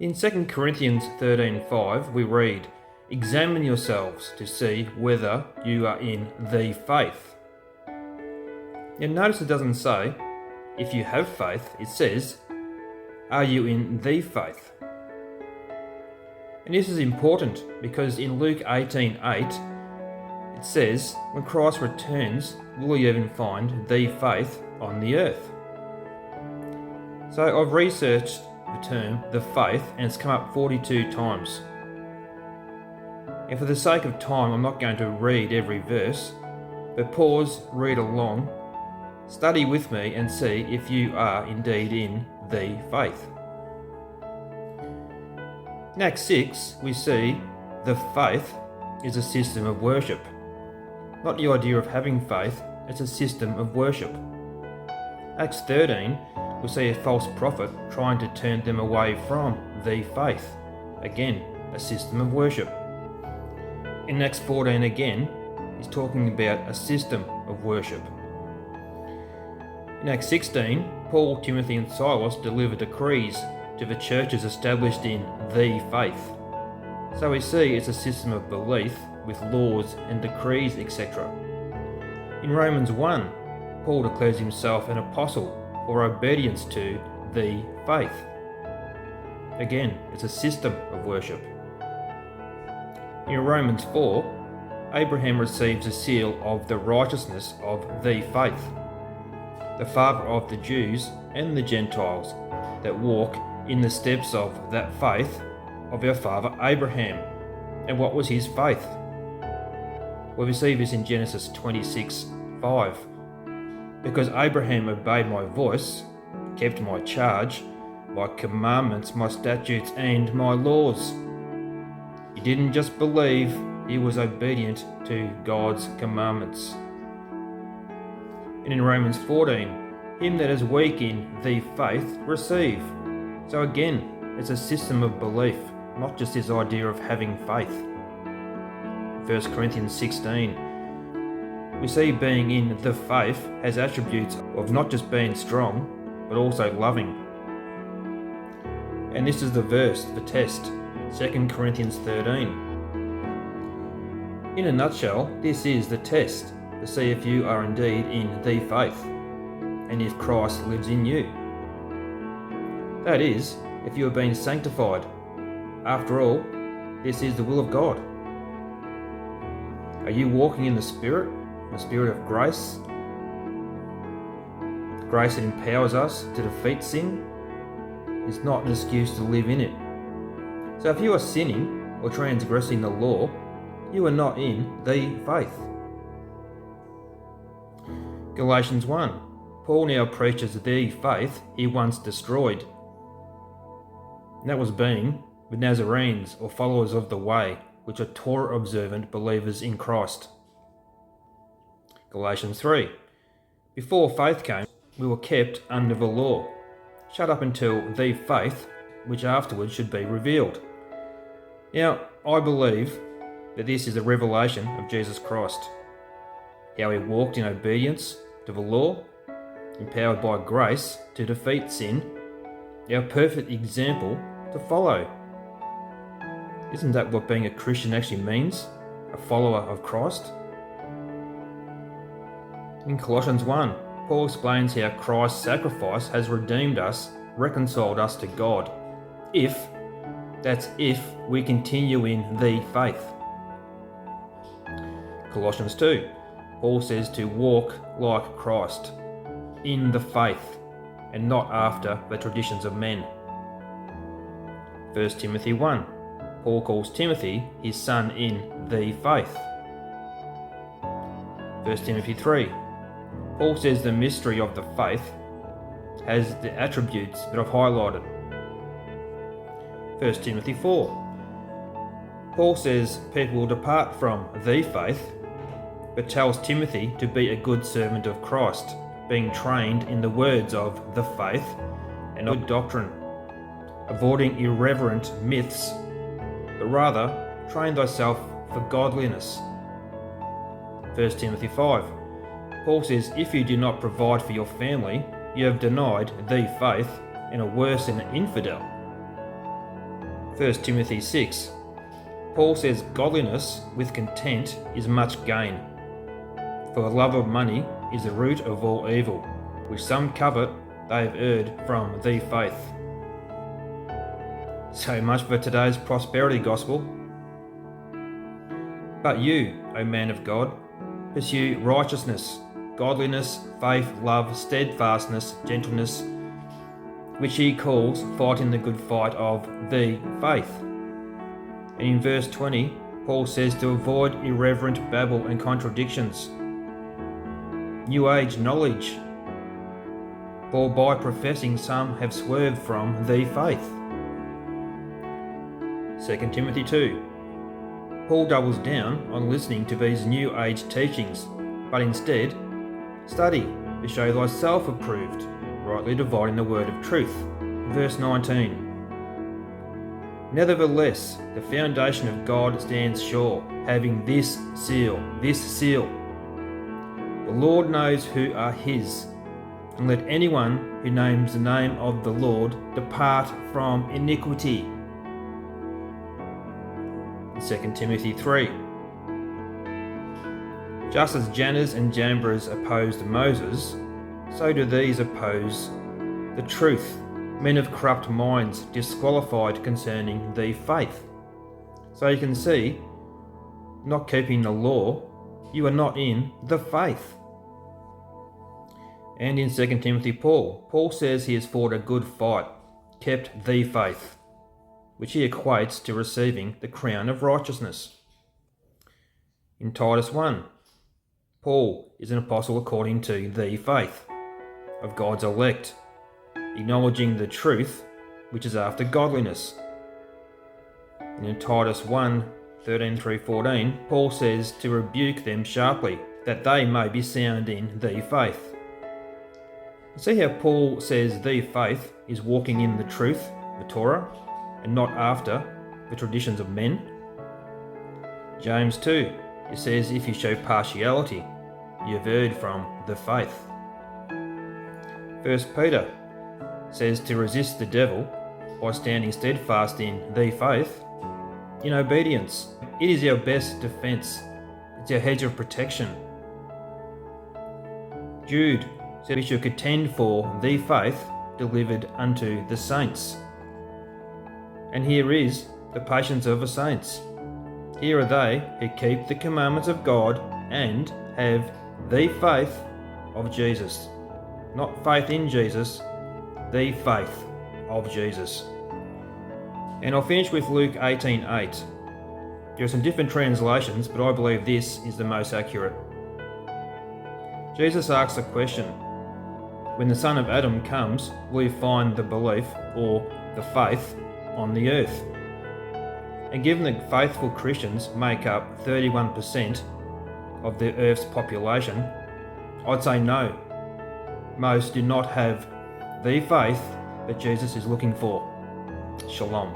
In 2 Corinthians 13:5 we read, "Examine yourselves to see whether you are in the faith." Now notice it doesn't say, if you have faith, it says, are you in the faith? And this is important because in Luke 18:8 it says, when Christ returns, will you even find the faith on the earth? So I've researched the term the faith and it's come up 42 times. And for the sake of time, I'm not going to read every verse, but pause, read along, study with me and see if you are indeed in the faith. In Acts 6, we see the faith is a system of worship. Not the idea of having faith, it's a system of worship. Acts 13, we see a false prophet trying to turn them away from the faith. Again, a system of worship. In Acts 14 again, he's talking about a system of worship. In Acts 16, Paul, Timothy and Silas deliver decrees to the churches established in the faith. So we see it's a system of belief with laws and decrees, etc. In Romans 1, Paul declares himself an apostle for obedience to the faith. Again, it's a system of worship. In Romans 4, Abraham receives a seal of the righteousness of the faith, the father of the Jews and the Gentiles that walk in the steps of that faith of our father Abraham. And what was his faith? We see this in Genesis 26:5. Because Abraham obeyed my voice, kept my charge, my commandments, my statutes, and my laws. He didn't just believe, he was obedient to God's commandments. And in Romans 14, him that is weak in the faith receive. So again, it's a system of belief, not just this idea of having faith. 1 Corinthians 16, we see being in the faith has attributes of not just being strong, but also loving. And this is the verse, the test, 2 Corinthians 13. In a nutshell, this is the test to see if you are indeed in the faith, and if Christ lives in you. That is, if you are being sanctified. After all, this is the will of God. Are you walking in the Spirit of grace? Grace that empowers us to defeat sin is not an excuse to live in it. So if you are sinning or transgressing the law, you are not in the faith. Galatians 1. Paul now preaches the faith he once destroyed. And that was being with Nazarenes or followers of the way, which are Torah observant believers in Christ. Galatians 3. Before faith came, we were kept under the law, shut up until the faith, which afterwards should be revealed. Now, I believe that this is a revelation of Jesus Christ, how he walked in obedience to the law, empowered by grace to defeat sin, our perfect example to follow. Isn't that what being a Christian actually means? A follower of Christ? In Colossians 1, Paul explains how Christ's sacrifice has redeemed us, reconciled us to God, if we continue in the faith. Colossians 2, Paul says to walk like Christ, in the faith, and not after the traditions of men. 1 Timothy 1, Paul calls Timothy his son in the faith. 1 Timothy 3, Paul says the mystery of the faith has the attributes that I've highlighted. 1 Timothy 4, Paul says people will depart from the faith, but tells Timothy to be a good servant of Christ, being trained in the words of the faith and good doctrine, avoiding irreverent myths, but rather train thyself for godliness. 1 Timothy 5, Paul says if you do not provide for your family, you have denied the faith and are worse than an infidel. 1 Timothy 6, Paul says godliness with content is much gain. For the love of money is the root of all evil, which some covet they have erred from the faith. So much for today's prosperity gospel. But you, O man of God, pursue righteousness, godliness, faith, love, steadfastness, gentleness, which he calls fighting the good fight of the faith. And in verse 20, Paul says to avoid irreverent babble and contradictions, New Age knowledge, for by professing some have swerved from the faith. 2 Timothy 2. Paul doubles down on listening to these New Age teachings, but instead, study to show thyself approved, rightly dividing the word of truth. Verse 19. Nevertheless, the foundation of God stands sure, having this seal. The Lord knows who are his, and let anyone who names the name of the Lord depart from iniquity. 2 Timothy 3. Just as Jannes and Jambres opposed Moses, so do these oppose the truth. Men of corrupt minds disqualified concerning the faith. So you can see, not keeping the law, you are not in the faith. And in 2 Timothy, Paul says he has fought a good fight, kept the faith, which he equates to receiving the crown of righteousness. In Titus 1, Paul is an apostle according to the faith of God's elect, acknowledging the truth which is after godliness. And in Titus 1, 13 through 14, Paul says to rebuke them sharply, that they may be sound in the faith. See how Paul says the faith is walking in the truth, the Torah, and not after the traditions of men. James 2, it says if you show partiality, you have erred from the faith. 1 Peter says to resist the devil by standing steadfast in the faith, in obedience. It is our best defence. It's our hedge of protection. Jude said we should contend for the faith delivered unto the saints. And here is the patience of the saints. Here are they who keep the commandments of God and have the faith of Jesus. Not faith in Jesus, the faith of Jesus. And I'll finish with Luke 18:8. There are some different translations, but I believe this is the most accurate. Jesus asks a question. When the Son of Adam comes, will he find the belief or the faith on the earth? And given that faithful Christians make up 31% of the earth's population, I'd say no. Most do not have the faith that Jesus is looking for. Shalom.